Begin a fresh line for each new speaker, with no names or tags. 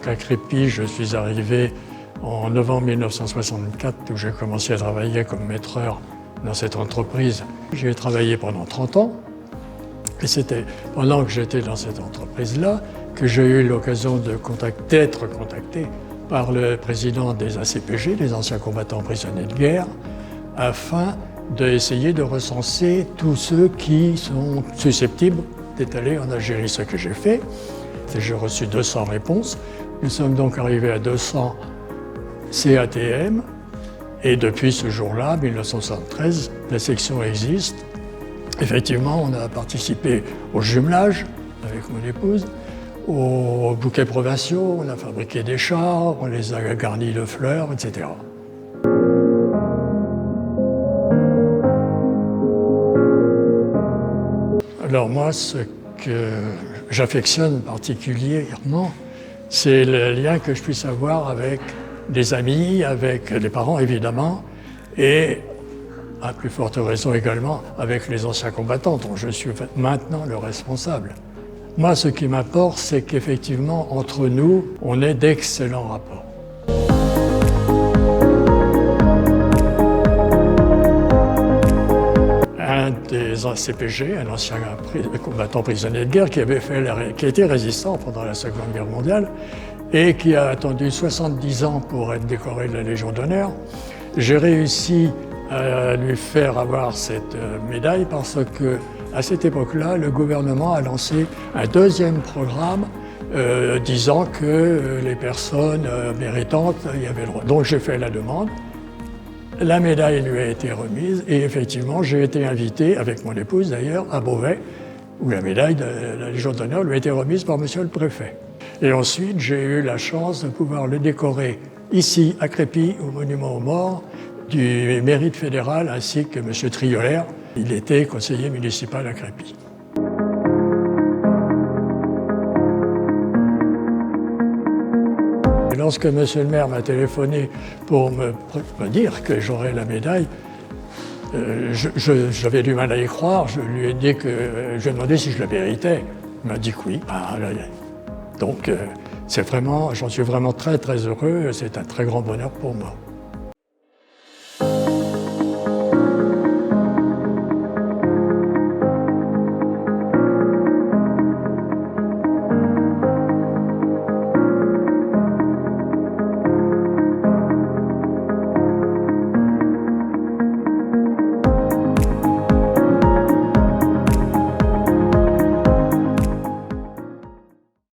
donc à Crépy, je suis arrivé en novembre 1964, où j'ai commencé à travailler comme maîtreur dans cette entreprise. J'y ai travaillé pendant 30 ans. Et c'était pendant que j'étais dans cette entreprise-là que j'ai eu l'occasion d'être contacté par le président des ACPG, les anciens combattants prisonniers de guerre, afin d'essayer de recenser tous ceux qui sont susceptibles d'être allés en Algérie. Ce que j'ai fait, j'ai reçu 200 réponses. Nous sommes donc arrivés à 200 CATM. Et depuis ce jour-là, 1973, la section existe. Effectivement, on a participé au jumelage avec mon épouse, aux bouquets provinciaux, on a fabriqué des chars, on les a garnis de fleurs, etc. Alors moi, ce que j'affectionne particulièrement, c'est le lien que je puisse avoir avec des amis, avec les parents évidemment, et à plus forte raison également avec les anciens combattants dont je suis maintenant le responsable. Moi, ce qui m'importe, c'est qu'effectivement, entre nous, on ait d'excellents rapports. Un des ACPG, un ancien combattant prisonnier de guerre qui a été résistant pendant la Seconde Guerre mondiale et qui a attendu 70 ans pour être décoré de la Légion d'honneur, j'ai réussi à lui faire avoir cette médaille parce que, à cette époque-là, le gouvernement a lancé un deuxième programme disant que les personnes méritantes y avaient le droit. Donc j'ai fait la demande. La médaille lui a été remise et effectivement, j'ai été invité, avec mon épouse d'ailleurs, à Beauvais, où la médaille de la Légion d'honneur lui a été remise par monsieur le préfet. Et ensuite, j'ai eu la chance de pouvoir le décorer ici, à Crépy, au Monument aux Morts, du mérite fédéral, ainsi que monsieur Triolaire. Il était conseiller municipal à Crépy. Et lorsque monsieur le maire m'a téléphoné pour me dire que j'aurais la médaille, j'avais du mal à y croire. Je lui ai dit que je lui ai demandé si je la méritais. Il m'a dit que oui. Donc j'en suis vraiment très très heureux. C'est un très grand bonheur pour moi.